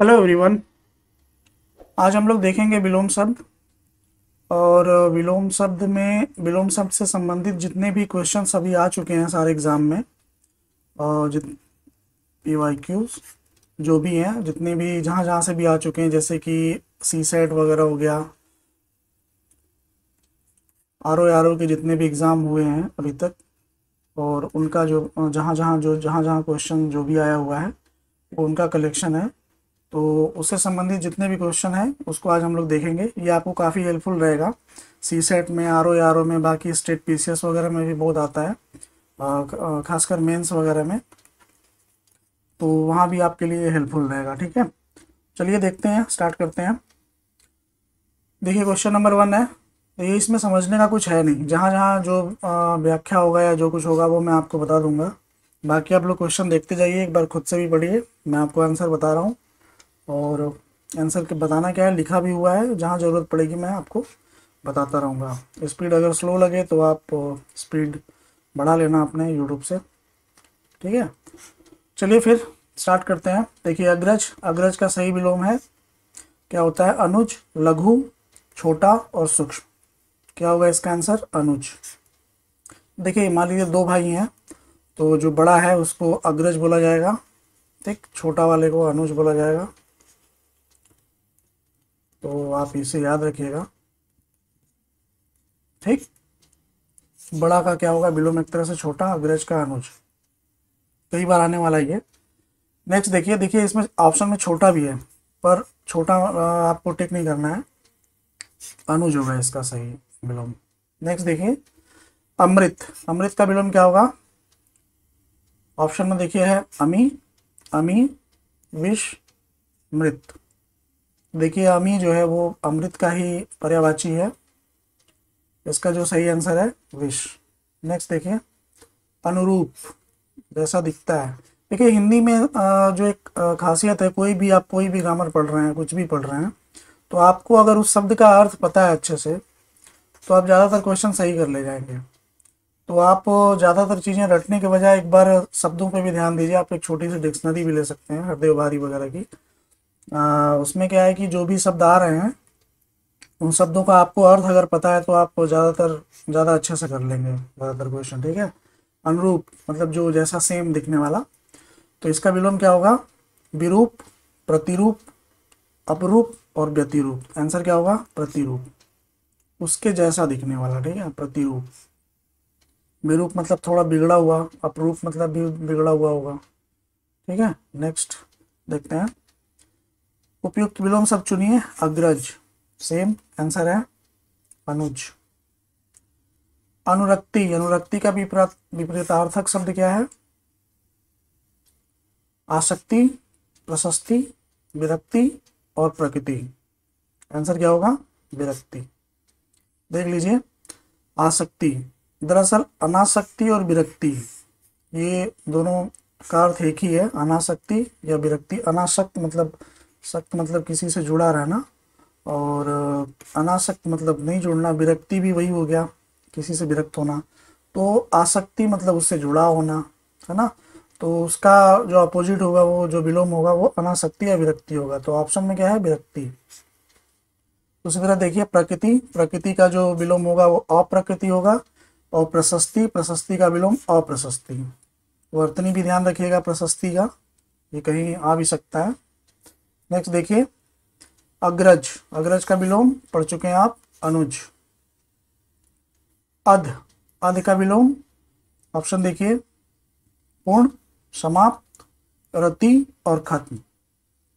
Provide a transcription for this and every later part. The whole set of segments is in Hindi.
Hello everyone. आज हम लोग देखेंगे विलोम शब्द। और विलोम शब्द में विलोम शब्द से संबंधित जितने भी क्वेश्चन अभी आ चुके हैं सारे एग्जाम में, और जित पीवाईक्यूज जो भी हैं, जितने भी जहाँ जहाँ से भी आ चुके हैं, जैसे कि सी सेट वगैरह हो गया, आर ओ के जितने भी एग्ज़ाम हुए हैं अभी तक, और उनका जो जहाँ जहाँ क्वेश्चन जो भी आया हुआ है वो उनका कलेक्शन है। तो उससे संबंधित जितने भी क्वेश्चन हैं उसको आज हम लोग देखेंगे। ये आपको काफ़ी हेल्पफुल रहेगा। सी सेट में, आर ओ में, बाकी स्टेट पीसीएस वगैरह में भी बहुत आता है, खासकर मेंस वगैरह में, तो वहाँ भी आपके लिए हेल्पफुल रहेगा। ठीक है, चलिए देखते हैं, स्टार्ट करते हैं। देखिए क्वेश्चन नंबर 1 है। तो ये इसमें समझने का कुछ है नहीं, जहाँ जहाँ जो व्याख्या होगा या जो कुछ होगा वो मैं आपको बता दूंगा। बाकी आप लोग क्वेश्चन देखते जाइए, एक बार खुद से भी पढ़िए, मैं आपको आंसर बता रहा हूँ। और आंसर के बताना क्या है, लिखा भी हुआ है, जहाँ ज़रूरत पड़ेगी मैं आपको बताता रहूँगा। स्पीड अगर स्लो लगे तो आप स्पीड बढ़ा लेना अपने यूट्यूब से। ठीक है, चलिए फिर स्टार्ट करते हैं। देखिए अग्रज, अग्रज का सही विलोम है, क्या होता है? अनुज, लघु, छोटा और सूक्ष्म। क्या होगा इसका आंसर? अनुज। देखिए मान लीजिए दो भाई हैं, तो जो बड़ा है उसको अग्रज बोला जाएगा, ठीक, छोटा वाले को अनुज बोला जाएगा। तो आप इसे याद रखिएगा। ठीक, बड़ा का क्या होगा विलोम, एक तरह से छोटा, अग्रज का अनुज। कई बार आने वाला है ये। नेक्स्ट देखिए, देखिए इसमें ऑप्शन में छोटा भी है, पर छोटा आपको टिक नहीं करना है, अनुज होगा इसका सही विलोम। नेक्स्ट देखिए अमृत, अमृत का विलोम क्या होगा? ऑप्शन में देखिए है अमी, अमी, विष, मृत। देखिए अमी जो है वो अमृत का ही पर्यायवाची है, इसका जो सही आंसर है विष। नेक्स्ट देखिए अनुरूप, जैसा दिखता है। देखिए हिंदी में जो एक खासियत है, कोई भी आप कोई भी ग्रामर पढ़ रहे हैं, कुछ भी पढ़ रहे हैं, तो आपको अगर उस शब्द का अर्थ पता है अच्छे से, तो आप ज़्यादातर क्वेश्चन सही कर ले जाएंगे। तो आप ज़्यादातर चीज़ें रटने के बजाय एक बार शब्दों पे भी ध्यान दीजिए। आप एक छोटी सी डिक्शनरी भी ले सकते हैं, हरदेव बारी वगैरह की। उसमें क्या है कि जो भी शब्द आ रहे हैं उन शब्दों का आपको अर्थ अगर पता है तो आप ज़्यादा अच्छे से कर लेंगे ज़्यादातर क्वेश्चन। ठीक है, अनुरूप मतलब जो जैसा सेम दिखने वाला। तो इसका विलोम क्या होगा? विरूप, प्रतिरूप, अपरूप और व्यतिरूप। आंसर क्या होगा? प्रतिरूप, उसके जैसा दिखने वाला। ठीक है, प्रतिरूप। विरूप मतलब थोड़ा बिगड़ा हुआ, अपरूप मतलब भी बिगड़ा हुआ होगा। ठीक है, नेक्स्ट देखते हैं। उपयुक्त विलोम शब्द चुनिए। अग्रज, सेम आंसर है अनुज। अनुरक्ति, अनुरक्ति का विपरीतार्थक शब्द क्या है? आसक्ति, प्रशस्ति, विरक्ति और प्रकृति। आंसर क्या होगा? विरक्ति। देख लीजिए आसक्ति, दरअसल अनासक्ति और विरक्ति ये दोनों का अर्थ एक ही है, अनासक्ति या विरक्ति। अनासक्त मतलब, सक्त मतलब किसी से जुड़ा रहना, और अनासक्त मतलब नहीं जुड़ना। विरक्ति भी वही हो गया, किसी से विरक्त होना। तो आसक्ति मतलब उससे जुड़ा होना, है ना। तो उसका जो अपोजिट होगा, वो जो विलोम होगा वो अनासक्ति या विरक्ति होगा। तो ऑप्शन में क्या है? विरक्ति। उसी तरह देखिए प्रकृति, प्रकृति का जो विलोम होगा वो अप्रकृति होगा। और प्रशस्ति, प्रशस्ति का विलोम अप्रशस्ति। वर्तनी भी ध्यान रखिएगा प्रशस्ति का, ये कहीं आ भी सकता है। नेक्स्ट देखिए अग्रज, अग्रज का विलोम पढ़ चुके हैं आप, अनुज। अध, अध का विलोम ऑप्शन देखिए पूर्ण, समाप्त, रति और खत्म।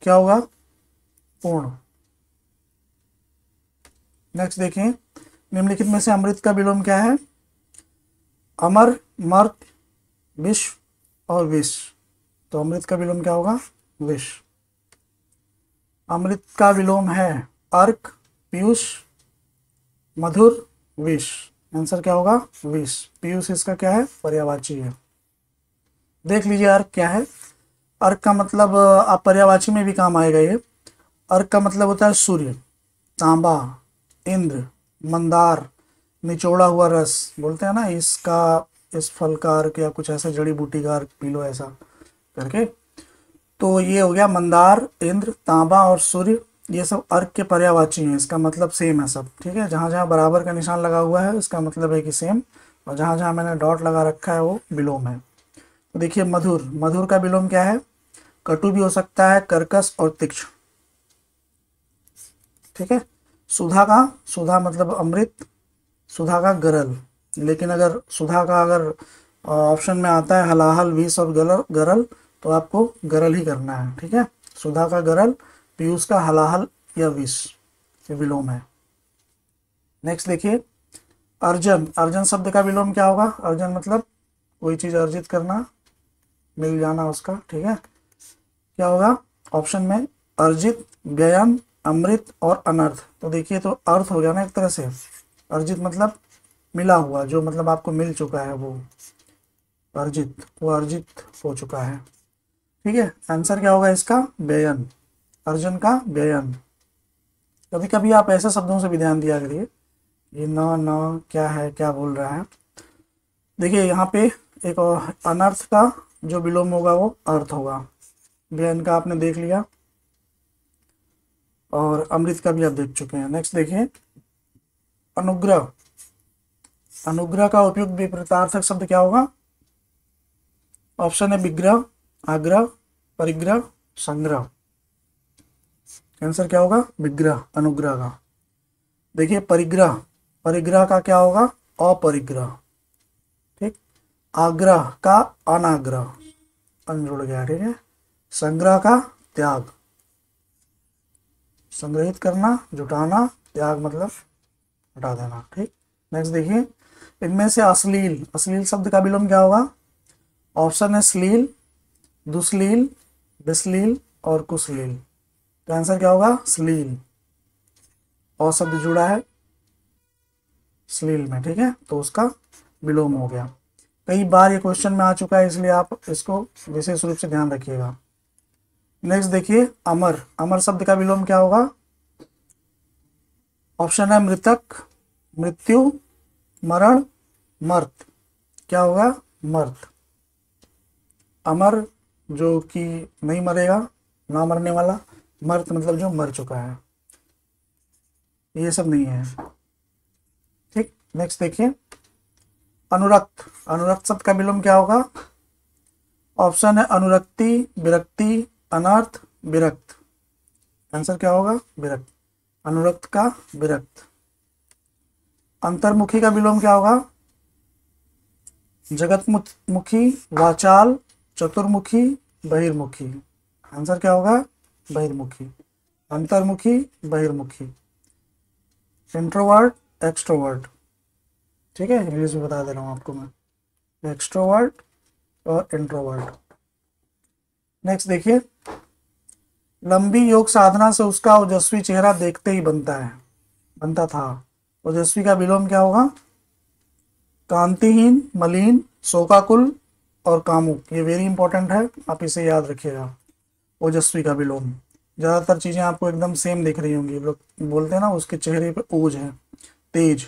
क्या होगा? पूर्ण। नेक्स्ट देखिए निम्नलिखित में से अमृत का विलोम क्या है? अमर, मर्त, विश्व और विष। तो अमृत का विलोम क्या होगा? विष। अमृत का विलोम है अर्क, पीयूष, मधुर, विष। आंसर क्या होगा? विष। पीयूष इसका क्या है? पर्यायवाची है। देख लीजिए अर्क क्या है। अर्क का मतलब आप पर्यायवाची में भी काम आएगा ये। अर्क का मतलब होता है सूर्य, तांबा, इंद्र, मंदार, निचोड़ा हुआ रस। बोलते हैं ना इसका, इस फल का अर्क, या कुछ ऐसा जड़ी बूटी का अर्क पी लो ऐसा करके। तो ये हो गया मंदार, इंद्र, तांबा और सूर्य, ये सब अर्क के पर्यायवाची हैं, इसका मतलब सेम है सब। ठीक है, जहाँ जहाँ बराबर का निशान लगा हुआ है इसका मतलब है कि सेम, और जहाँ जहाँ मैंने डॉट लगा रखा है वो विलोम है। तो देखिए मधुर, मधुर का विलोम क्या है? कटु भी हो सकता है, कर्कश और तीक्ष्ण। ठीक है, सुधा का, सुधा मतलब अमृत, सुधा का गरल, लेकिन अगर सुधा का अगर ऑप्शन में आता है हलाहल, विष और गरल गरल, तो आपको गरल ही करना है। ठीक है, सुधा का गरल, पीयूष का हलाहल या विष, ये विलोम है। नेक्स्ट देखिए अर्जन, अर्जन शब्द का विलोम क्या होगा? अर्जन मतलब कोई चीज अर्जित करना, मिल जाना उसका। ठीक है, क्या होगा ऑप्शन में? अर्जित, व्ययन, अमृत और अनर्थ। तो देखिए तो अर्थ हो गया ना एक तरह से, अर्जित मतलब मिला हुआ, जो मतलब आपको मिल चुका है वो अर्जित, वो अर्जित हो चुका है। ठीक है, आंसर क्या होगा इसका? व्ययन, अर्जन का व्ययन। कभी कभी आप ऐसे शब्दों से भी ध्यान दिया करिए, ये न न क्या है, क्या बोल रहा है। देखिए यहाँ पे एक अनर्थ का जो विलोम होगा वो अर्थ होगा, व्ययन का आपने देख लिया, और अमृत का भी आप देख चुके हैं। नेक्स्ट देखिए अनुग्रह, अनुग्रह का उपयुक्त विपरीतार्थक शब्द क्या होगा? ऑप्शन है विग्रह, आग्रह, परिग्रह, संग्रह। आंसर क्या होगा? विग्रह, अनुग्रह का। देखिए परिग्रह, परिग्रह का क्या होगा? अपरिग्रह। ठीक, आग्रह का अनाग्रह, अन जुड़ गया। ठीक है, संग्रह का त्याग, संग्रहित करना, जुटाना, त्याग मतलब हटा देना। ठीक, नेक्स्ट देखिए इनमें से अश्लील, अश्लील शब्द का विलोम क्या होगा? ऑप्शन है श्लील, दुश्लील, विश्लील और कुश्लील। तो आंसर क्या होगा? श्लील, और शब्द जुड़ा है श्लील में। ठीक है, तो उसका विलोम हो गया। कई बार ये क्वेश्चन में आ चुका है, इसलिए आप इसको विशेष रूप से ध्यान रखिएगा। नेक्स्ट देखिए अमर, अमर शब्द का विलोम क्या होगा? ऑप्शन है मृतक, मृत्यु, मरण, मर्त। क्या होगा? मर्त। अमर जो कि नहीं मरेगा, ना मरने वाला, मर्त मतलब जो मर चुका है, ये सब नहीं है। ठीक, नेक्स्ट देखिए अनुरक्त, अनुरक्त शब्द का विलोम क्या होगा? ऑप्शन है अनुरक्ति, विरक्ति, अनर्थ, विरक्त। आंसर क्या होगा? विरक्त, अनुरक्त का विरक्त। अंतर्मुखी का विलोम क्या होगा? जगतमुखी, वाचाल, चतुर्मुखी, बहिर्मुखी। आंसर क्या होगा? बहिर्मुखी, अंतर्मुखी, बहिर्मुखी। Introvert, extrovert. ठीक है, इंग्लिश में बता दे रहा हूँ आपको मैं, एक्सट्रोवर्ट और इंट्रोवर्ट। नेक्स्ट देखिए लंबी योग साधना से उसका ओजस्वी चेहरा देखते ही बनता था। ओजस्वी का विलोम क्या होगा? कांतिहीन, मलिन, शोकाकुल और कामुक। ये वेरी इंपॉर्टेंट है, आप इसे याद रखिएगा। ओजस्वी का विलोम, ज़्यादातर चीज़ें आपको एकदम सेम दिख रही होंगी, लोग बोलते हैं ना उसके चेहरे पे ओज है, तेज।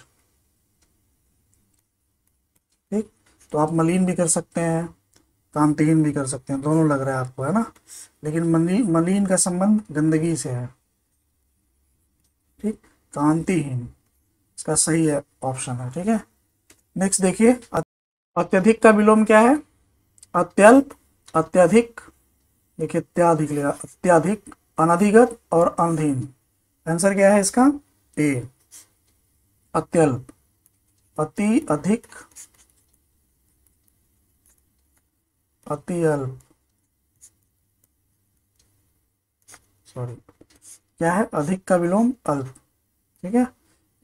ठीक, तो आप मलिन भी कर सकते हैं, कांतिहीन भी कर सकते हैं, दोनों लग रहा है आपको, है ना। लेकिन मलिन का संबंध गंदगी से है। ठीक, कांतिहीन इसका सही है, ऑप्शन है। ठीक है, नेक्स्ट देखिए अत्यधिक का विलोम क्या है? अत्यल्प, अत्यधिक, देखिए अत्याधिक लेगा, अत्याधिक, अनधिगत और अनधीन। आंसर क्या है इसका? ए, अत्यल्प, अति अधिक, अति अल्प, सॉरी क्या है? अधिक का विलोम अल्प। ठीक है,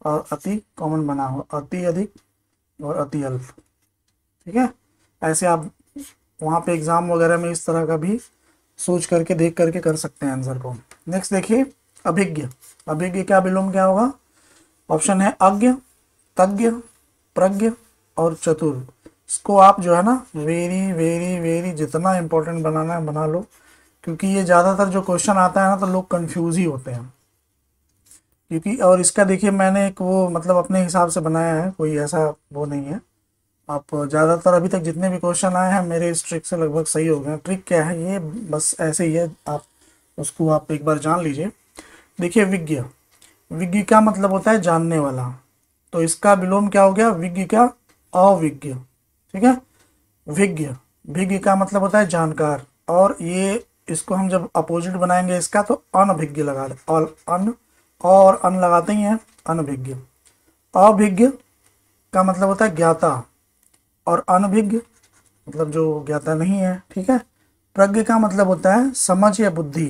और अति कॉमन बना हो, अति अधिक और अति अल्प। ठीक है, ऐसे आप वहाँ पे एग्जाम वगैरह में इस तरह का भी सोच करके देख करके कर सकते हैं आंसर को। नेक्स्ट देखिए अभिज्ञ, अभिज्ञ का विलोम क्या होगा? ऑप्शन है अज्ञ, तज्ञ, प्रज्ञ और चतुर। इसको आप जो है ना वेरी वेरी वेरी जितना इम्पोर्टेंट बनाना है बना लो, क्योंकि ये ज़्यादातर जो क्वेश्चन आता है ना तो लोग कंफ्यूज ही होते हैं। क्योंकि और इसका देखिए मैंने एक वो मतलब अपने हिसाब से बनाया है, कोई ऐसा वो नहीं है, आप ज़्यादातर अभी तक जितने भी क्वेश्चन आए हैं मेरे इस ट्रिक से लगभग सही हो गए। ट्रिक क्या है ये, बस ऐसे ही है, आप उसको आप एक बार जान लीजिए। देखिए विज्ञ, विज्ञ का मतलब होता है जानने वाला, तो इसका विलोम क्या हो गया, विज्ञ का अविज्ञ। ठीक है, विज्ञ, विज्ञ का मतलब होता है जानकार, और ये इसको हम जब अपोजिट बनाएंगे इसका तो अनभिज्ञ लगा दे, और अन लगाते ही हैं, अनभिज्ञ। अभिज्ञ का मतलब होता है ज्ञाता, और अनभिज्ञ मतलब जो ज्ञाता नहीं है। ठीक है, प्रज्ञ का मतलब होता है समझ या बुद्धि।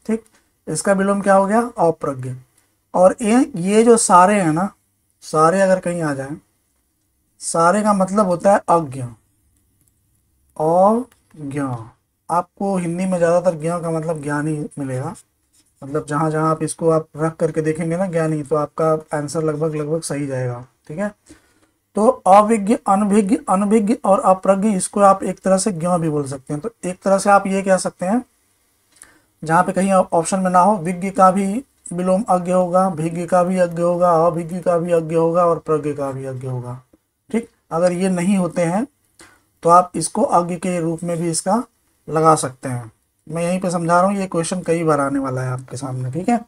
ठीक, इसका विलोम क्या हो गया, अप्रज्ञ। और ये जो सारे हैं ना, सारे अगर कहीं आ जाएं, सारे का मतलब होता है अज्ञ, अज्ञ। आपको हिंदी में ज़्यादातर ज्ञ का मतलब ज्ञानी मिलेगा, मतलब जहाँ जहाँ आप इसको आप रख करके देखेंगे ना ज्ञानी, तो आपका आंसर लगभग लगभग सही जाएगा। ठीक है, तो अविज्ञ, अनभिज्ञ, अनभिज्ञ और अप्रज्ञ, इसको आप एक तरह से ज्ञ भी बोल सकते हैं। तो एक तरह से आप ये कह सकते हैं, जहाँ पे कहीं ऑप्शन में ना हो, विज्ञ का भी विलोम अज्ञ होगा, भिज्ञ का भी अज्ञ होगा, अभिज्ञ का भी अज्ञ होगा, और प्रज्ञ का भी अज्ञ होगा। ठीक, अगर ये नहीं होते हैं तो आप इसको अज्ञ के रूप में भी इसका लगा सकते हैं। मैं यहीं पे समझा रहा हूँ, ये क्वेश्चन कई बार आने वाला है आपके सामने। ठीक है,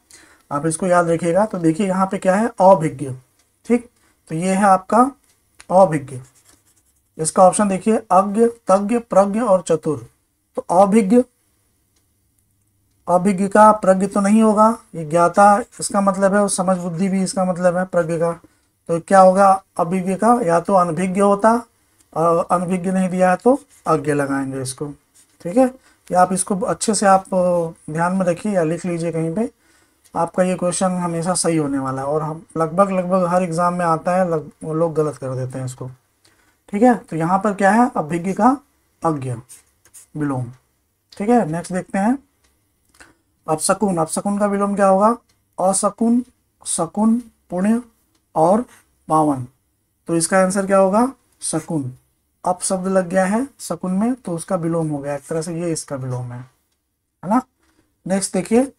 आप इसको याद रखिएगा। तो देखिए यहाँ पे क्या है, अभिज्ञ। ठीक, तो ये है आपका अभिज्ञ। इसका ऑप्शन देखिए, अज्ञ, तज्ञ, प्रज्ञ और चतुर। तो अभिज्ञ, अभिज्ञ का प्रज्ञ तो नहीं होगा, ये ज्ञाता इसका मतलब है, और समझ बुद्धि भी इसका मतलब है प्रज्ञ का। तो क्या होगा अभिज्ञ का, या तो अनभिज्ञ होता, और अनभिज्ञ नहीं दिया है तो अज्ञ लगाएंगे इसको। ठीक है, या आप इसको अच्छे से आप ध्यान में रखिए या लिख लीजिए कहीं पे, आपका ये क्वेश्चन हमेशा सही होने वाला है। और हम लगभग लगभग हर एग्जाम में आता है, वो लोग गलत कर देते हैं इसको। ठीक है, तो यहाँ पर क्या है, अभिज्ञ का अज्ञ विलोम। ठीक है, नेक्स्ट देखते हैं अपशकुन। अपशकुन का विलोम क्या होगा, अशकुन, शकुन, पुण्य और पावन। तो इसका आंसर क्या होगा, शकुन। अप शब्द लग गया है शकुन में, तो उसका विलोम हो गया एक तरह से, ये इसका विलोम है ना। नेक्स्ट देखिए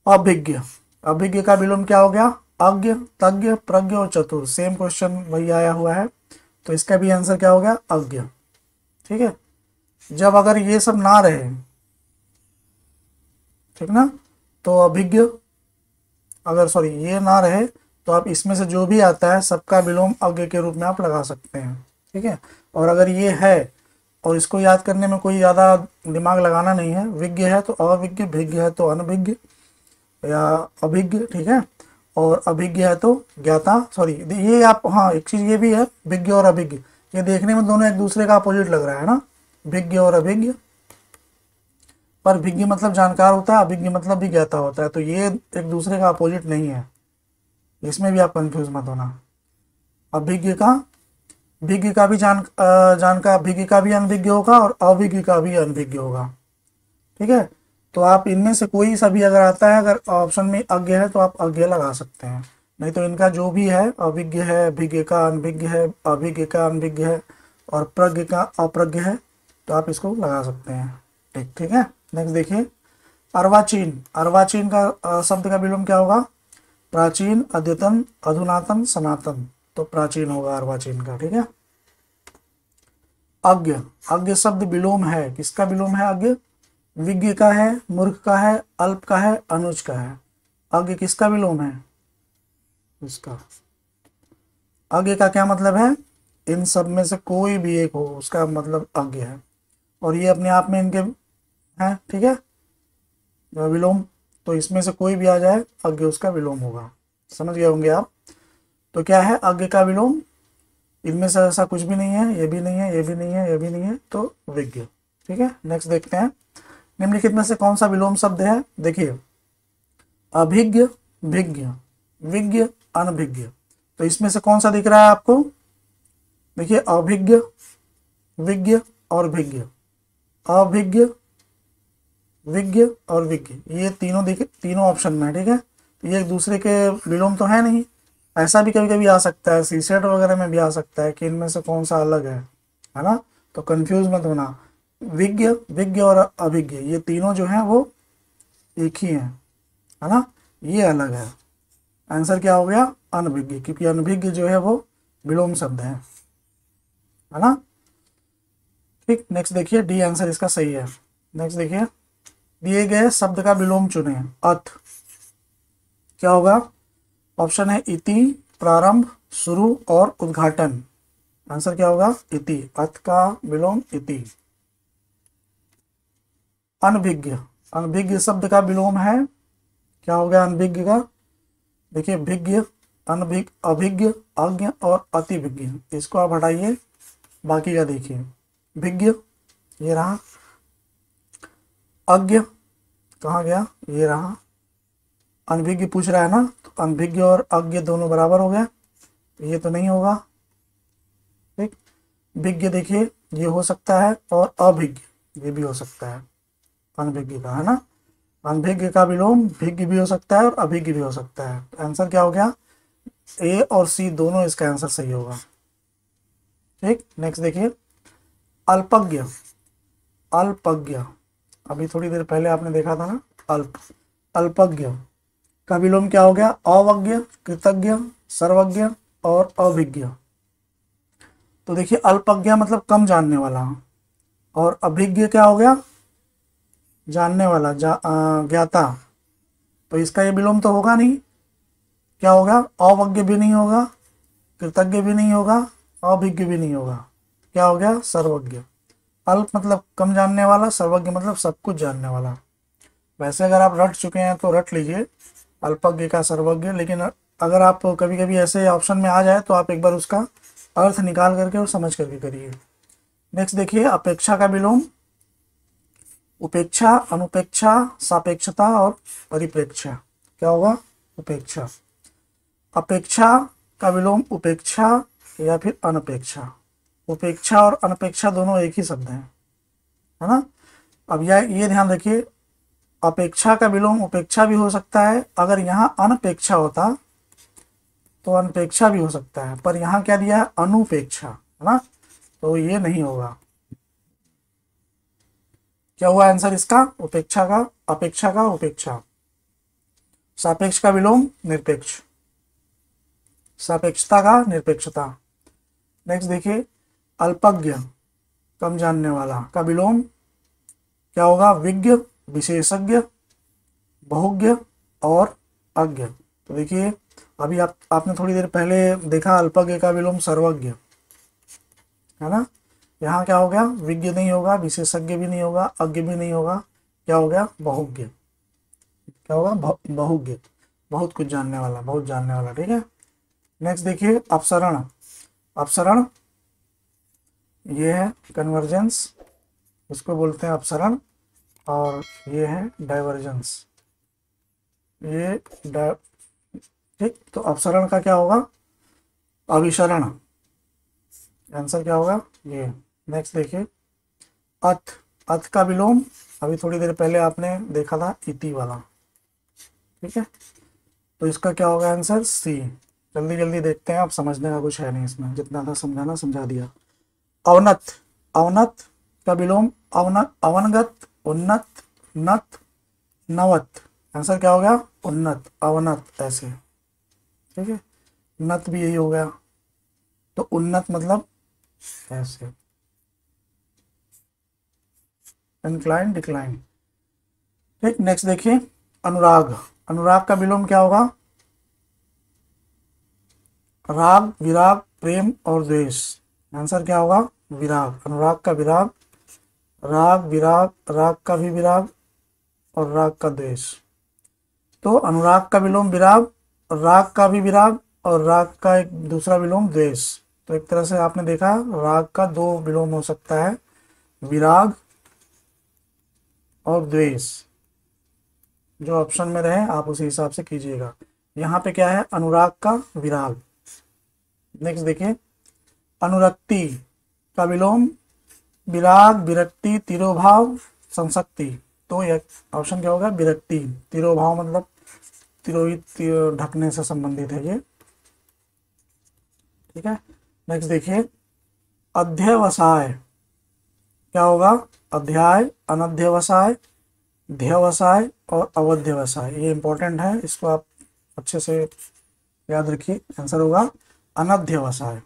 अभिज्ञ। अभिज्ञ का विलोम क्या हो गया, अज्ञ, तज्ञ, प्रज्ञ और चतुर। सेम क्वेश्चन वही आया हुआ है, तो इसका भी आंसर क्या हो गया, अज्ञ। ठीक है, जब अगर ये सब ना रहे, ठीक ना, तो अभिज्ञ, अगर सॉरी ये ना रहे, तो आप इसमें से जो भी आता है सबका विलोम अज्ञ के रूप में आप लगा सकते हैं। ठीक है, और अगर ये है और इसको याद करने में कोई ज़्यादा दिमाग लगाना नहीं है, विज्ञ है तो अविज्ञ, भिज्ञ है तो अनभिज्ञ या अभिज्ञ। ठीक है, और अभिज्ञ है तो ज्ञाता, सॉरी ये आप, हाँ एक चीज़ ये भी है, विज्ञ और अभिज्ञ, ये देखने में दोनों एक दूसरे का अपोजिट लग रहा है ना, विज्ञ और अभिज्ञ, पर विज्ञ मतलब जानकार होता है, अभिज्ञ मतलब भी ज्ञाता होता है, तो ये एक दूसरे का अपोजिट नहीं है, इसमें भी आप कंफ्यूज मत होना। अभिज्ञ का, विज्ञ का भी जानकार, विज्ञ का भी अनभिज्ञ होगा और अभिज्ञ का भी अनभिज्ञ होगा। ठीक है, तो आप इनमें से कोई सा भी अगर आता है, अगर ऑप्शन में अज्ञ है तो आप अज्ञ लगा सकते हैं, नहीं तो इनका जो भी है, अविज्ञ है, विज्ञ का अनभिज्ञ है, अभिज्ञ का अनभिज्ञ है और प्रज्ञ का अप्रज्ञ है, तो आप इसको लगा सकते हैं। ठीक है, नेक्स्ट देखिए अर्वाचीन। अर्वाचीन का शब्द का विलोम क्या होगा, प्राचीन, अद्यतन, अधुनातन, सनातन। तो प्राचीन होगा अर्वाचीन का। ठीक है, अज्ञ। अज्ञ शब्द विलोम है, किसका विलोम है अज्ञ, विज्ञ का है, मूर्ख का है, अल्प का है, अनुज का है। अज्ञ किसका विलोम है, इसका। अज्ञ का क्या मतलब है, इन सब में से कोई भी एक हो उसका मतलब अज्ञ है, और ये अपने आप में इनके हैं। ठीक है, विलोम, तो इसमें से कोई भी आ जाए अज्ञ उसका विलोम होगा, समझ गए होंगे आप। तो क्या है अज्ञ का विलोम, इनमें से ऐसा कुछ भी नहीं है, ये भी नहीं है, ये भी नहीं है, ये भी नहीं है, तो विज्ञ। ठीक है, नेक्स्ट देखते हैं निम्नलिखित में से कौन सा विलोम शब्द है। देखिए अभिज्ञ, भिज्ञ, विज्ञ, अनभिज्ञ। तो इसमें से कौन सा दिख रहा है आपको, देखिए अभिज्ञ, विज्ञ और भिज्ञ, अभिज्ञ, विज्ञ और विज्ञ, ये तीनों दिखे, तीनों ऑप्शन में। ठीक है, ये एक दूसरे के विलोम तो है नहीं। ऐसा भी कभी कभी आ सकता है, सीसेट वगैरह में भी आ सकता है कि इनमें से कौन सा अलग है ना, तो कंफ्यूज मत होना। विज्ञ, विज्ञ और अभिज्ञ ये तीनों जो हैं वो एक ही हैं, है ना, ये अलग है। आंसर क्या हो गया, अनभिज्ञ, क्योंकि अनभिज्ञ जो है वो विलोम शब्द है। है ना। ठीक, नेक्स्ट देखिए, डी आंसर इसका सही है। नेक्स्ट देखिए, दिए गए शब्द का विलोम चुने। अथ क्या होगा? ऑप्शन है इति, प्रारंभ, शुरू और उद्घाटन। आंसर क्या होगा? इति। अथ का विलोम इति। अनभिज्ञ, अनभिज्ञ शब्द का विलोम है, क्या हो गया अनभिज्ञ का? देखिए, भिज्ञ, अनभिज्ञ, अभिज्ञ, अज्ञ और अतिभिज्ञ। इसको आप हटाइए, बाकी का देखिए। भिज्ञ ये रहा, अज्ञ कहाँ गया? ये रहा। अनभिज्ञ पूछ रहा है ना, तो अनभिज्ञ और अज्ञ दोनों बराबर हो गया, तो ये तो नहीं होगा। ठीक, विज्ञ देखिए ये हो सकता है, और अभिज्ञ ये भी हो सकता है, अनभिज्ञ का, है ना। अनभिज्ञ का विलोम भिज्ञ भी हो सकता है और अभिज्ञ भी हो सकता है। तो आंसर क्या हो गया? ए और सी दोनों इसका आंसर सही होगा। ठीक, नेक्स्ट देखिए, अल्पज्ञ, अल्पज्ञ, अभी थोड़ी देर पहले आपने देखा था ना, अल्पज्ञ का विलोम क्या हो गया? अवज्ञ, कृतज्ञ, सर्वज्ञ और अभिज्ञ। तो देखिए, अल्पज्ञ मतलब कम जानने वाला, और अभिज्ञ क्या हो गया? जानने वाला, ज्ञाता। तो इसका ये विलोम तो होगा नहीं, क्या होगा? अवज्ञ भी नहीं होगा, कृतज्ञ भी नहीं होगा, अभिज्ञ भी नहीं होगा, क्या हो गया? सर्वज्ञ। अल्प मतलब कम जानने वाला, सर्वज्ञ मतलब सब कुछ जानने वाला। वैसे अगर आप रट चुके हैं तो रट लीजिए अल्पज्ञ का सर्वज्ञ, लेकिन अगर आप कभी कभी ऐसे ऑप्शन में आ जाए तो आप एक बार उसका अर्थ निकाल करके और समझ करके करिए। नेक्स्ट देखिए, अपेक्षा का विलोम। उपेक्षा, अनुपेक्षा, सापेक्षता और परिप्रेक्ष्य। क्या होगा? उपेक्षा। अपेक्षा का विलोम उपेक्षा या फिर अनपेक्षा। उपेक्षा और अनपेक्षा दोनों एक ही शब्द हैं, है ना। अब ये ध्यान रखिए, अपेक्षा का विलोम उपेक्षा भी हो सकता है, अगर यहाँ अनपेक्षा होता तो अनपेक्षा भी हो सकता है, पर यहाँ क्या दिया है? अनुपेक्षा, है ना, तो ये नहीं होगा। क्या हुआ आंसर इसका? उपेक्षा का, अपेक्षा का उपेक्षा। सापेक्ष का विलोम निरपेक्ष, सापेक्षता का निरपेक्षता। नेक्स्ट देखिए, अल्पज्ञ कम जानने वाला का विलोम क्या होगा? विज्ञ, विशेषज्ञ, बहुज्ञ और अज्ञ। तो देखिए, अभी आपने थोड़ी देर पहले देखा अल्पज्ञ का विलोम सर्वज्ञ, है ना। यहाँ क्या हो गया? विज्ञ नहीं होगा, विशेषज्ञ भी नहीं होगा, अज्ञ भी नहीं होगा, क्या हो गया? बहुज्ञ। क्या होगा? बहुज्ञ, बहुत कुछ जानने वाला, बहुत जानने वाला। ठीक है, नेक्स्ट देखिए, अपसरण। अपसरण ये है कन्वर्जेंस, इसको बोलते हैं अपसरण, और ये है डाइवर्जेंस। ये ठीक, तो अपसरण का क्या होगा? अभिसरण। आंसर क्या होगा? ये। नेक्स्ट देखिए, अथ। अथ का विलोम अभी थोड़ी देर पहले आपने देखा था, इति वाला। ठीक है, तो इसका क्या होगा आंसर? सी। जल्दी जल्दी देखते हैं, आप समझने का कुछ है नहीं इसमें, जितना था समझाना समझा दिया। अवनत। अवनत का विलोम अवनत, अवनगत, उन्नत, नत, नवत। आंसर क्या हो गया? उन्नत, अवनत, ऐसे। ठीक है, नत भी यही हो गया, तो उन्नत मतलब ऐसे, इंक्लाइन, डिक्लाइन। ठीक, नेक्स्ट देखिए, अनुराग। अनुराग का विलोम क्या होगा? राग, विराग, प्रेम और द्वेष। आंसर क्या होगा? विराग। अनुराग का विराग, राग, विराग, राग का भी विराग और राग का द्वेष। तो अनुराग का विलोम विराग, राग का भी विराग और राग का एक दूसरा विलोम द्वेष। तो एक तरह से आपने देखा, राग का दो विलोम हो सकता है, विराग और द्वेष। जो ऑप्शन में रहे आप उसी हिसाब से कीजिएगा। यहाँ पे क्या है? अनुराग का विराग। नेक्स्ट देखिए, अनुरक्ति का विलोम विराग, विरक्ति, तिरोभाव, संसक्ति। तो ये ऑप्शन क्या होगा? विरक्ति। तिरोभाव मतलब तिरोहित, ढकने से संबंधित है ये। ठीक है, नेक्स्ट देखिए, अध्यवसाय क्या होगा? अध्याय, अनध्यवसाय, ध्यवसाय और अवध्यवसाय। ये इंपॉर्टेंट है, इसको आप अच्छे से याद रखिए। आंसर होगा अनध्यवसाय।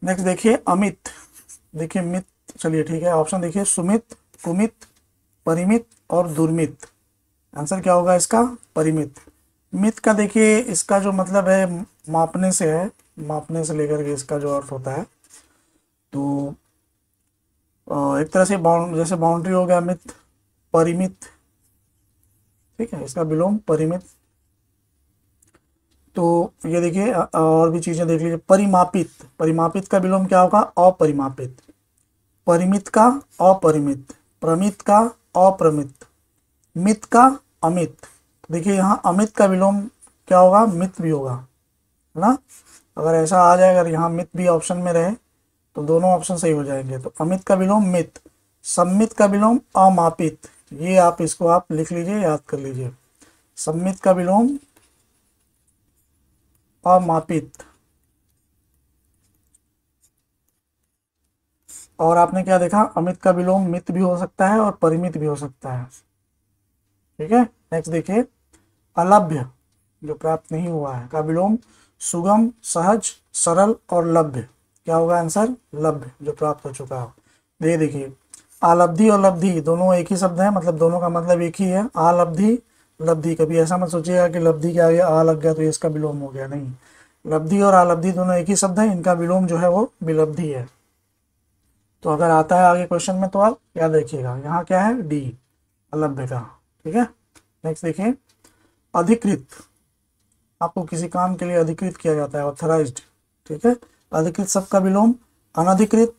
नेक्स्ट देखिए अमित, देखिए मित, चलिए ठीक है, ऑप्शन देखिए सुमित, कुमित, परिमित और दुर्मित। आंसर क्या होगा इसका? परिमित। मित का देखिए इसका जो मतलब है मापने से है, मापने से लेकर के इसका जो अर्थ होता है, तो एक तरह से बाउंड, जैसे बाउंड्री हो गया मित। परिमित, ठीक है, इसका विलोम परिमित। तो ये देखिए और भी चीजें देख लीजिए। परिमापित, परिमापित का विलोम क्या होगा? अपरिमापित। परिमित का अपरिमित, प्रमित का अप्रमित, मित का अमित। देखिए यहाँ अमित का विलोम क्या होगा? मित भी होगा, है ना। अगर ऐसा आ जाए, अगर यहाँ मित भी ऑप्शन में रहे तो दोनों ऑप्शन सही हो जाएंगे। तो अमित का विलोम मित, सम्मित का विलोम अमापित। ये आप इसको आप लिख लीजिए, याद कर लीजिए। सम्मित का विलोम अमापित। और आपने क्या देखा? अमित का विलोम मित भी हो सकता है और परिमित भी हो सकता है, ठीक है। नेक्स्ट देखिए अलभ्य, जो प्राप्त नहीं हुआ है, का विलोम सुगम, सहज, सरल और लभ्य। क्या होगा आंसर? लभ्य, जो प्राप्त हो चुका हो। ये देखिए आलब्धि और लब्धि दोनों एक ही शब्द है, मतलब दोनों का मतलब एक ही है। आलब्धि लब्धि, कभी ऐसा मत सोचिएगा कि लब्धि के आगे आ लग गया तो ये इसका विलोम हो गया, नहीं। लब्धि और आलब्धि दोनों एक ही शब्द है, इनका विलोम जो है वो विलब्धि है। तो अगर आता है आगे क्वेश्चन में तो आप याद रखिएगा, यहाँ क्या है? डी, अलभ्य का, ठीक है। नेक्स्ट देखिए अधिकृत, आपको किसी काम के लिए अधिकृत किया जाता है, ऑथराइज्ड, ठीक है। अधिकृत शब्द का विलोम अनधिकृत,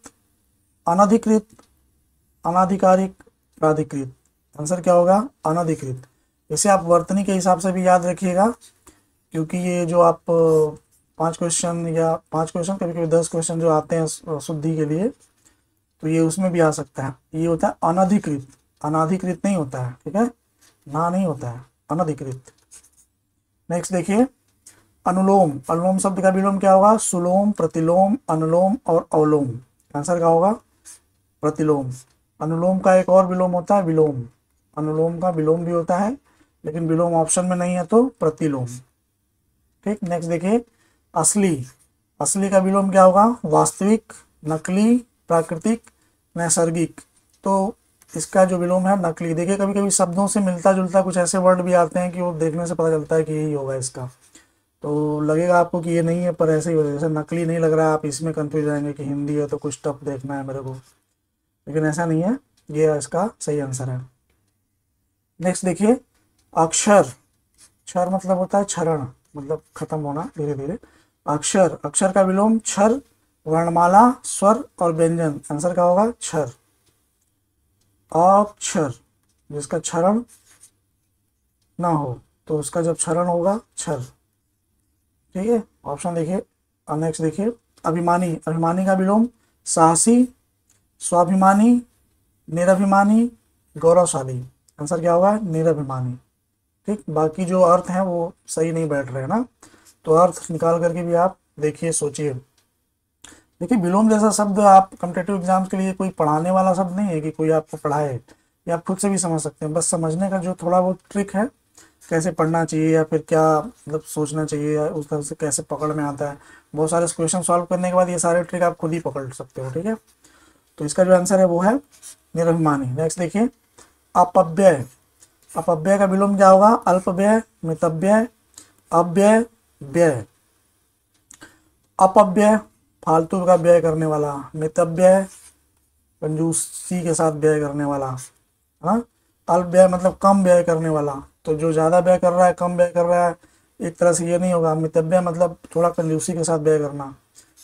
अनधिकृत, अनाधिकारिक, प्राधिकृत। आंसर क्या होगा? अनधिकृत। इसे आप वर्तनी के हिसाब से भी याद रखिएगा, क्योंकि ये जो आप 5 क्वेश्चन या 5 क्वेश्चन, कभी कभी 10 क्वेश्चन जो आते हैं शुद्धि के लिए, तो ये उसमें भी आ सकता है। ये होता है अनधिकृत, अनाधिकृत नहीं होता है, ठीक है, ना नहीं होता है, अनधिकृत। नेक्स्ट देखिए अनुलोम, अनुलोम शब्द का विलोम क्या होगा? सुलोम, प्रतिलोम, अनुलोम और अवलोम। आंसर क्या होगा? प्रतिलोम। अनुलोम का एक और विलोम होता है विलोम, अनुलोम का विलोम भी होता है, लेकिन विलोम ऑप्शन में नहीं है तो प्रतिलोम, ठीक। नेक्स्ट देखिए असली, असली का विलोम क्या होगा? वास्तविक, नकली, प्राकृतिक, नैसर्गिक। तो इसका जो विलोम है नकली। देखिए कभी कभी शब्दों से मिलता जुलता कुछ ऐसे वर्ड भी आते हैं कि वो देखने से पता चलता है कि यही होगा इसका, तो लगेगा आपको कि ये नहीं है, पर ऐसे ही हो जाए। जैसे नकली नहीं लग रहा है, आप इसमें कंफ्यूज हो जाएंगे कि हिंदी है तो कुछ टफ देखना है मेरे को, लेकिन ऐसा नहीं है, ये इसका सही आंसर है। नेक्स्ट देखिए अक्षर, क्षर मतलब होता है क्षरण, मतलब खत्म होना धीरे धीरे। अक्षर, अक्षर का विलोम क्षर, वर्णमाला, स्वर और व्यंजन। आंसर क्या होगा? क्षर। अक्षर, जिसका क्षरण ना हो तो उसका जब क्षरण होगा क्षर, ठीक है। ऑप्शन देखिए, नेक्स्ट देखिए अभिमानी, अभिमानी का विलोम साहसी, स्वाभिमानी, निरभिमानी, गौरवशाली। आंसर क्या होगा? निरभिमानी, ठीक। बाकी जो अर्थ हैं वो सही नहीं बैठ रहे हैं ना, तो अर्थ निकाल करके भी आप देखिए, सोचिए। देखिए विलोम जैसा शब्द आप कॉम्पिटेटिव एग्जाम्स के लिए कोई पढ़ाने वाला शब्द नहीं है कि कोई आपको पढ़ाए, ये आप खुद से भी समझ सकते हैं। बस समझने का जो थोड़ा बहुत ट्रिक है, कैसे पढ़ना चाहिए या फिर क्या मतलब सोचना चाहिए, या उस तरह से कैसे पकड़ में आता है। बहुत सारे क्वेश्चन सॉल्व करने के बाद ये सारे ट्रिक आप खुद ही पकड़ सकते हो, ठीक है। तो इसका जो आंसर है वो है निरभिमानी। नेक्स्ट देखिए अपव्यय, अपव्यय का विलोम क्या होगा? अल्पव्यय, मितव्यय, अव्यय, व्यय। अपव्यय फालतू का व्यय करने वाला, मितव्यय कंजूसी के साथ व्यय करने वाला, हाँ। अल्पव्यय मतलब कम व्यय करने वाला, तो जो ज़्यादा व्यय कर रहा है, कम व्यय कर रहा है, एक तरह से ये नहीं होगा। मितव्यय मतलब थोड़ा कंजूसी के साथ व्यय करना,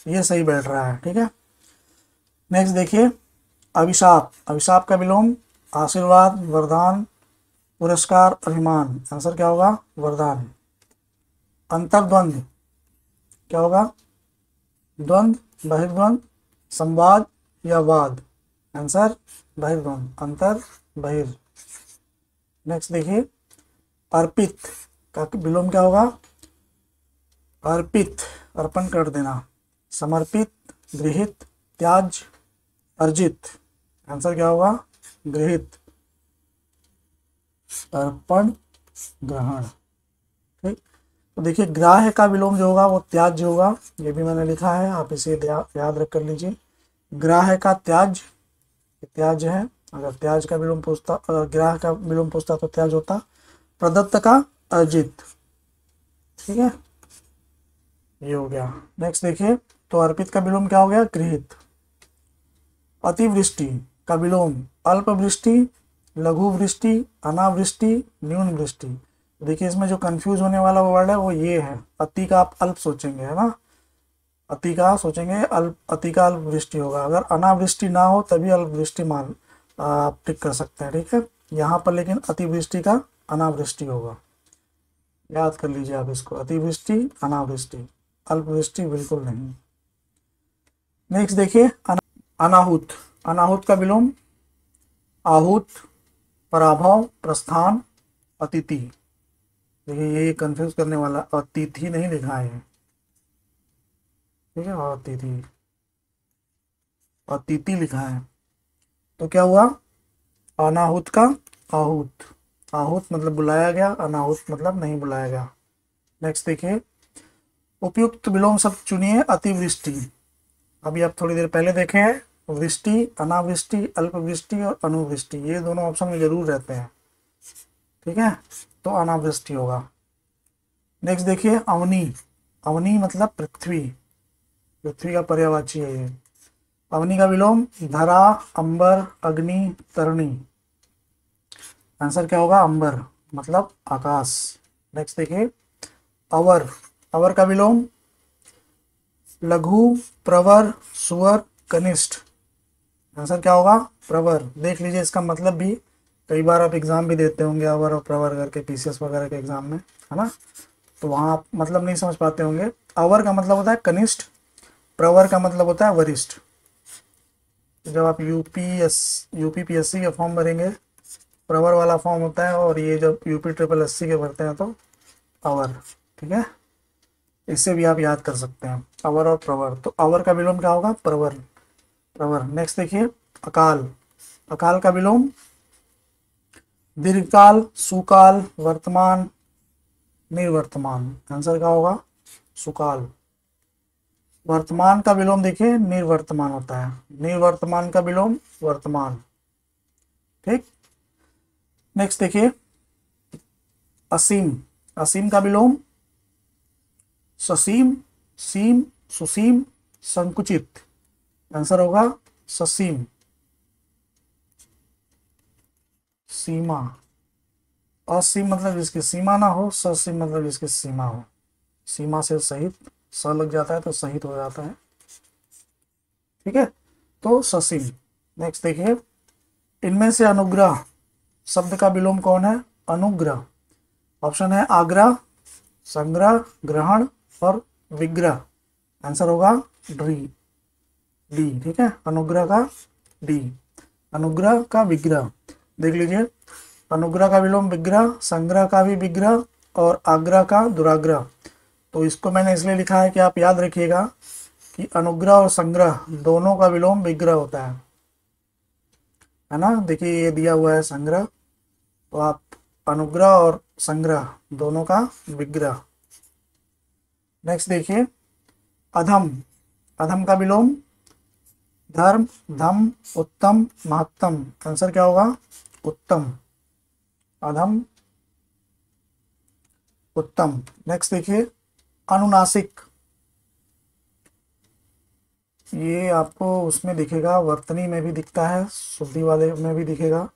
ये सही बैठ रहा है, ठीक है। नेक्स्ट देखिए अभिशाप, अभिशाप का विलोम आशीर्वाद, वरदान, पुरस्कार, अभिमान। आंसर क्या होगा? वरदान। अंतर्द्वंद क्या होगा? द्वंद, बहिर्द्वंद, संवाद या वाद। आंसर बहिर्द्वंद, अंतर बहिर। नेक्स्ट देखिए अर्पित का विलोम क्या होगा? अर्पित, अर्पण कर देना, समर्पित, गृहित, त्याज, अर्जित। आंसर क्या होगा? गृहित, अर्पण, ग्रहण, ठीक। तो देखिए ग्राह्य का विलोम जो होगा वो त्याज्य होगा, ये भी मैंने लिखा है, आप इसे याद रख कर लीजिए। ग्राह्य का त्याज्य, त्याज्य है। अगर त्याज्य का विलोम पूछता, अगर ग्राह्य का विलोम पूछता तो त्याज्य होता। प्रदत्त का अर्जित, ठीक है, ये हो गया। नेक्स्ट देखिए, तो अर्पित का विलोम क्या हो गया, गृहीत। अतिवृष्टि का विलोम अल्पवृष्टि, लघु वृष्टि, अनावृष्टि, न्यून वृष्टि। देखिए इसमें जो कंफ्यूज होने वाला वर्ड है वो ये है, अति का आप अल्प सोचेंगे, है ना, अति का सोचेंगे अल्प, अति का अल्प वृष्टि होगा। अगर अनावृष्टि ना हो तभी अल्प वृष्टि मान आप टिक कर सकते हैं, ठीक है। यहाँ पर लेकिन अतिवृष्टि का अनावृष्टि होगा, याद कर लीजिए आप इसको, अतिवृष्टि अनावृष्टि, अल्पवृष्टि बिल्कुल नहीं। नेक्स्ट देखिए अनाहुत, अनाहुत का विलोम आहूत, पराभव, प्रस्थान, अतिथि। देखिए ये कंफ्यूज करने वाला, अतिथि नहीं लिखा है, ठीक है, अतिथि, अतिथि लिखा है। तो क्या हुआ, अनाहुत का आहूत, आहूत मतलब बुलाया गया, अनाहुत मतलब नहीं बुलाया गया। नेक्स्ट देखिए उपयुक्त विलोम शब्द चुनिए अतिवृष्टि। अभी आप थोड़ी देर पहले देखे हैं, वृष्टि, अनावृष्टि, अल्पवृष्टि और अनुवृष्टि, ये दोनों ऑप्शन में जरूर रहते हैं, ठीक है, तो अनावृष्टि होगा। नेक्स्ट देखिए अवनी, अवनी मतलब पृथ्वी, पृथ्वी का पर्यायवाची है ये। अवनी का विलोम धरा, अंबर, अग्नि, तरणी। आंसर क्या होगा, अंबर मतलब आकाश। नेक्स्ट देखिए अवर, अवर का विलोम लघु, प्रवर, सुवर, कनिष्ठ। आंसर क्या होगा, प्रवर। देख लीजिए इसका मतलब भी, कई बार आप एग्जाम भी देते होंगे अवर और प्रवर करके, पीसीएस वगैरह के एग्जाम में, है ना, तो वहाँ आप मतलब नहीं समझ पाते होंगे। अवर का मतलब होता है कनिष्ठ, प्रवर का मतलब होता है वरिष्ठ। जब आप यूपीपीएससी का फॉर्म भरेंगे, प्रवर वाला फॉर्म होता है, और ये जब यूपी ट्रिपल एससी के भरते हैं तो अवर, ठीक है, इससे भी आप याद कर सकते हैं, अवर और प्रवर। तो अवर का विलोम क्या होगा, प्रवर, प्रवर। नेक्स्ट देखिए अकाल, अकाल का विलोम दीर्घकाल, सुकाल, वर्तमान, निर्वर्तमान। आंसर क्या होगा, सुकाल। वर्तमान का विलोम देखिए निर्वर्तमान होता है, निर्वर्तमान का विलोम वर्तमान, ठीक। नेक्स्ट देखिए असीम, असीम का विलोम ससीम, सीम, सुसीम, संकुचित। आंसर होगा ससीम, सीमा। असीम मतलब जिसकी सीमा ना हो, ससीम मतलब जिसकी सीमा हो, सीमा से सहित, स लग जाता है तो सहित हो जाता है, ठीक है, तो ससीम। नेक्स्ट देखिए इनमें से अनुग्रह शब्द का विलोम कौन है, अनुग्रह। ऑप्शन है आग्रह, संग्रह, ग्रहण और विग्रह। आंसर होगा डी, डी, ठीक है, अनुग्रह का डी, अनुग्रह का विग्रह। देख लीजिए अनुग्रह का विलोम विग्रह, संग्रह का भी विग्रह और आग्रह का दुराग्रह। तो इसको मैंने इसलिए लिखा है कि आप याद रखिएगा कि अनुग्रह और संग्रह दोनों का विलोम विग्रह होता है ना। देखिए ये दिया हुआ है संग्रह, तो आप अनुग्रह और संग्रह दोनों का विग्रह। नेक्स्ट देखिए अधम, अधम का विलोम धर्म, धम, उत्तम, महत्तम। आंसर क्या होगा, उत्तम, अधम उत्तम। नेक्स्ट देखिए अनुनासिक, ये आपको उसमें दिखेगा, वर्तनी में भी दिखता है, शुद्धि वाले में भी दिखेगा।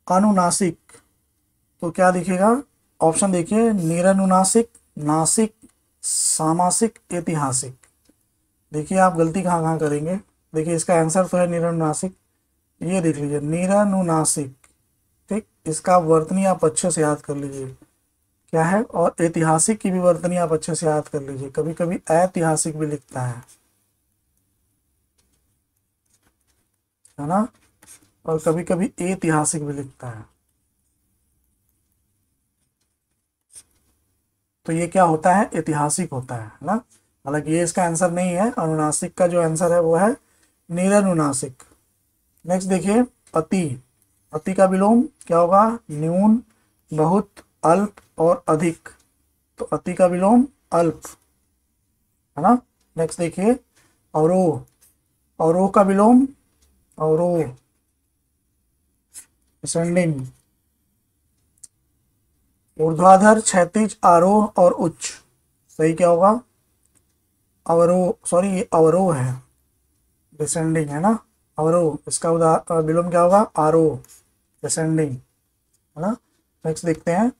अनुनासिक तो क्या दिखेगा, ऑप्शन देखिए निरनुनासिक, नासिक, सामासिक, ऐतिहासिक। देखिए आप गलती कहाँ कहाँ करेंगे, देखिए इसका आंसर तो है निरनुनासिक, ये देख लीजिए निरनुनासिक, ठीक। इसका वर्तनी आप अच्छे से याद कर लीजिए क्या है, और ऐतिहासिक की भी वर्तनी आप अच्छे से याद कर लीजिए, कभी कभी ऐतिहासिक भी लिखता है ना, और कभी कभी ऐतिहासिक भी लिखता है। तो ये क्या होता है, ऐतिहासिक होता है ना। हालांकि ये इसका आंसर नहीं है, अनुनासिक का जो आंसर है वो है निरनुनासिक। नेक्स्ट देखिए अति, अति का विलोम क्या होगा, न्यून, बहुत, अल्प और अधिक। तो अति का विलोम अल्प, है ना। नेक्स्ट देखिए अवरोह, अवरोह का विलोम अवरोह, डिसेंडिंग। ऊर्ध्वाधर, क्षैतिज, आरोह और उच्च, सही क्या होगा, अवरोह, सॉरी ये अवरोह है, डिसेंडिंग है ना, अवरोह, इसका विलोम क्या होगा, आरोह, डिसेंडिंग, है ना। नेक्स्ट देखते हैं,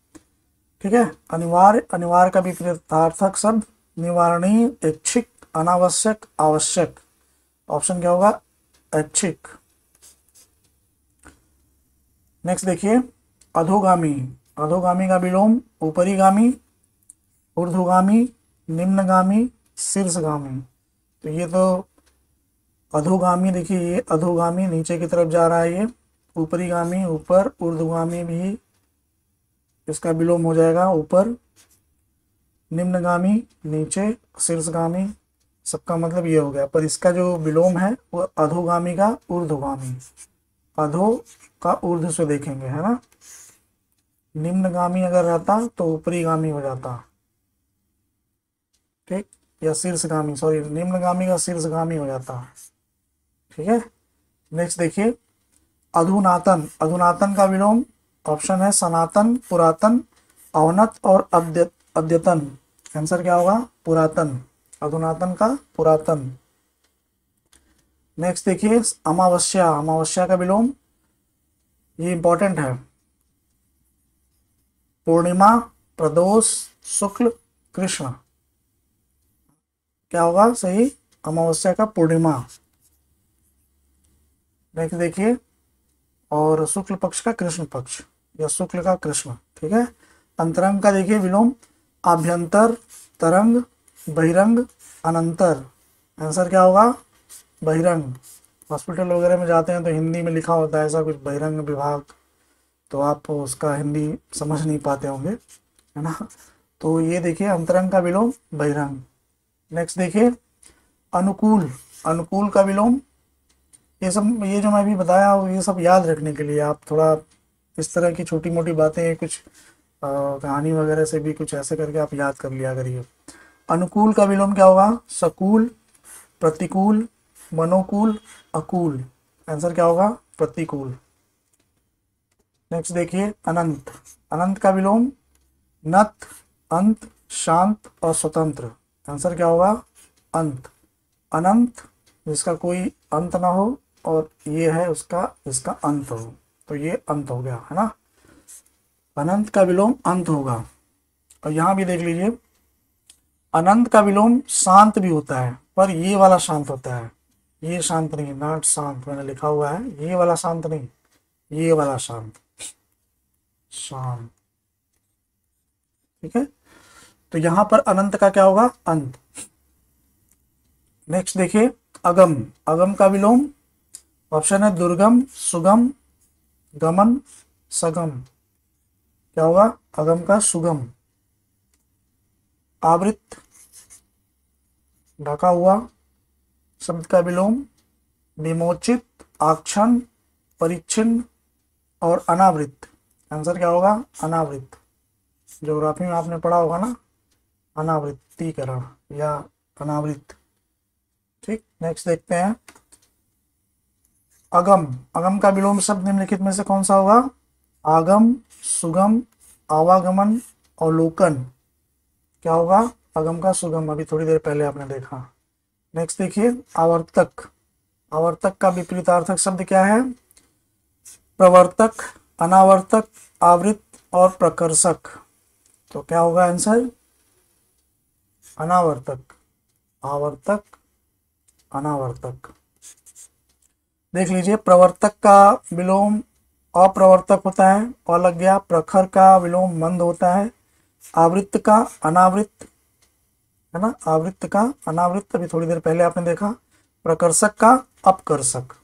ठीक है। अनिवार्य, अनिवार्य का विपरीतार्थक शब्द निवारणीय, ऐच्छिक, अनावश्यक, आवश्यक, ऑप्शन क्या होगा, ऐच्छिक। नेक्स्ट देखिए अधोगामी, अधोगामी का विलोम ऊपरीगामी, ऊर्ध्वगामी, निम्नगामी, शीर्षगामी। तो ये तो अधोगामी, देखिए ये अधोगामी नीचे की तरफ जा रहा है, ये ऊपरीगामी ऊपर, ऊर्ध्वगामी भी इसका विलोम हो जाएगा ऊपर, निम्नगामी नीचे, शीर्षगामी, सबका मतलब ये हो गया। पर इसका जो विलोम है वो अधोगामी का ऊर्ध्वगामी, अधो का ऊर्ध्व से देखेंगे, है ना। निम्नगामी अगर रहता तो ऊपरीगामी हो जाता, ठीक, या शीर्षगामी, सॉरी निम्नगामी का शीर्षगामी हो जाता, ठीक है। नेक्स्ट देखिए अधुनातन, अधुनातन का विलोम ऑप्शन है सनातन, पुरातन, अवनत और अद्यतन। आंसर क्या होगा, पुरातन, अधुनातन का पुरातन। नेक्स्ट देखिए अमावस्या, अमावस्या का विलोम, ये इंपॉर्टेंट है, पूर्णिमा, प्रदोष, शुक्ल, कृष्ण, क्या होगा सही, अमावस्या का पूर्णिमा। नेक्स्ट देखिए और शुक्ल पक्ष का कृष्ण पक्ष, या शुक्ल का कृष्ण, ठीक है। अंतरंग का देखिए विलोम आभ्यंतर, तरंग, बहिरंग, अनंतर। आंसर क्या होगा, बहिरंग। हॉस्पिटल वगैरह में जाते हैं तो हिंदी में लिखा होता है ऐसा कुछ, बहिरंग विभाग, तो आप उसका हिंदी समझ नहीं पाते होंगे, है ना। तो ये देखिए अंतरंग का विलोम बहिरंग। नेक्स्ट देखिए अनुकूल, अनुकूल का विलोम, ये सब, ये जो मैं अभी बताया ये सब याद रखने के लिए, आप थोड़ा इस तरह की छोटी मोटी बातें कुछ कहानी वगैरह से भी कुछ ऐसे करके आप याद कर लिया करिए। अनुकूल का विलोम क्या होगा, सकूल, प्रतिकूल, मनोकूल, अकूल। आंसर क्या होगा, प्रतिकूल। नेक्स्ट देखिए अनंत, अनंत का विलोम नत, अंत, शांत और स्वतंत्र। आंसर क्या होगा, अंत, अनंत जिसका कोई अंत ना हो और ये है उसका, इसका अंत हो, तो ये अंत हो गया, है ना। अनंत का विलोम अंत होगा। और यहाँ भी देख लीजिए अनंत का विलोम शांत भी होता है, पर ये वाला शांत होता है, ये शांत नहीं, नॉट शांत मैंने लिखा हुआ है, ये वाला शांत नहीं, ये वाला शांत, शांत, ठीक है। तो यहां पर अनंत का क्या होगा, अंत। नेक्स्ट देखिए अगम, अगम का विलोम ऑप्शन है दुर्गम, सुगम, गमन, सगम। क्या होगा, अगम का सुगम। आवृत, ढका हुआ, शब्द का विलोम विमोचित, आक्षण, परिच्छिन्न और अनावृत। आंसर क्या होगा, अनावृत। ज्योग्राफी में आपने पढ़ा होगा ना, अनावृत्तीकरण या अनावृत, ठीक। नेक्स्ट देखते हैं अगम, अगम का विलोम शब्द निम्नलिखित में से कौन सा होगा, आगम, सुगम, आवागमन और लोकन। क्या होगा, अगम का सुगम, अभी थोड़ी देर पहले आपने देखा। नेक्स्ट देखिए आवर्तक, आवर्तक का विपरीतार्थक शब्द क्या है, प्रवर्तक, अनावर्तक, आवृत और प्रकर्षक। तो क्या होगा आंसर, अनावर्तक, आवर्तक, अनावर्तक। देख लीजिए प्रवर्तक का विलोम अप्रवर्तक होता है, और लग गया। प्रखर का विलोम मंद होता है। आवृत्त का अनावृत, है ना, आवृत्त का अनावृत, अभी थोड़ी देर पहले आपने देखा। प्रकर्षक का अपकर्षक,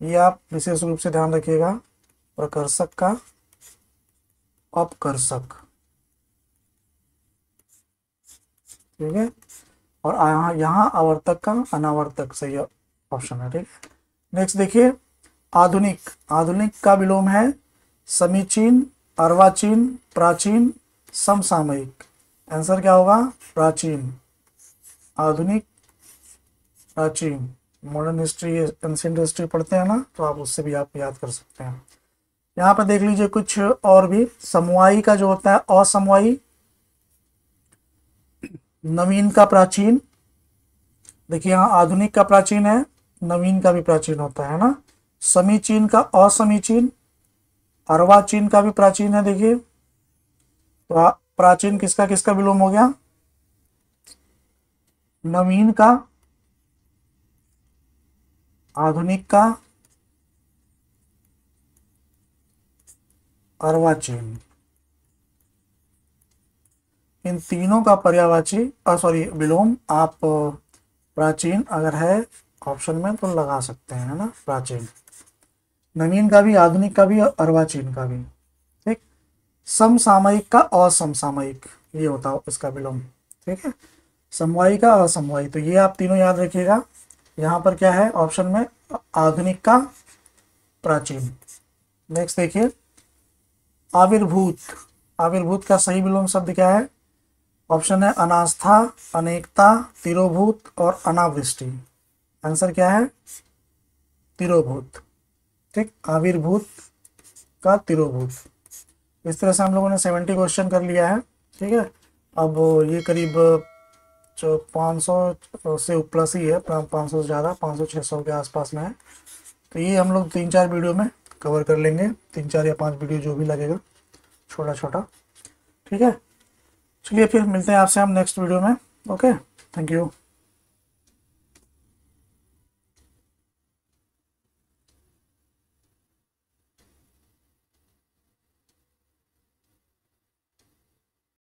ये आप विशेष रूप से ध्यान रखिएगा, प्रकर्षक का अपकर्षक, ठीक है। और यहाँ आवर्तक का अनावर्तक, सही ऑप्शन है, ठीक। नेक्स्ट देखिए आधुनिक, आधुनिक का विलोम है समीचीन, अर्वाचीन, प्राचीन, समसामयिक। आंसर क्या होगा? प्राचीन, आधुनिक, प्राचीन। मॉडर्न हिस्ट्री, एंशिएंट हिस्ट्री पढ़ते हैं ना, तो आप उससे भी आप याद कर सकते हैं। यहाँ पर देख लीजिए कुछ और भी। समवायी का जो होता है, असमवायी, नवीन का प्राचीन। देखिए यहाँ आधुनिक का प्राचीन है, नवीन का भी प्राचीन होता है ना। समीचीन का असमीचीन, अर्वाचीन का भी प्राचीन है। देखिए तो प्राचीन किसका किसका विलोम हो गया? नवीन का, आधुनिक का, अर्वाचीन। इन तीनों का पर्यायवाची सॉरी विलोम आप प्राचीन अगर है ऑप्शन में तो लगा सकते हैं, है ना। प्राचीन, नवीन का भी, आधुनिक का भी और अर्वाचीन का भी। ठीक। समसामयिक का असमसामयिक, ये होता है इसका विलोम। ठीक है, समवायी का असमवायी, तो ये आप तीनों याद रखिएगा। यहाँ पर क्या है ऑप्शन में? आधुनिक का प्राचीन। नेक्स्ट देखिए, आविर्भूत। आविर्भूत का सही विलोम शब्द क्या है? ऑप्शन है अनास्था, अनेकता, तिरोभूत और अनावृष्टि। आंसर क्या है? तिरोभूत। ठीक, आविर्भूत का तिरोभूत। इस तरह से हम लोगों ने 70 क्वेश्चन कर लिया है। ठीक है, अब ये करीब जो 500 से प्लस ही है, 500 से ज़्यादा, 500-600 के आसपास में है। तो ये हम लोग 3-4 वीडियो में कवर कर लेंगे, 3-4 या 5 वीडियो जो भी लगेगा, छोटा छोटा। ठीक है, चलिए फिर मिलते हैं आपसे हम नेक्स्ट वीडियो में। Okay, thank you.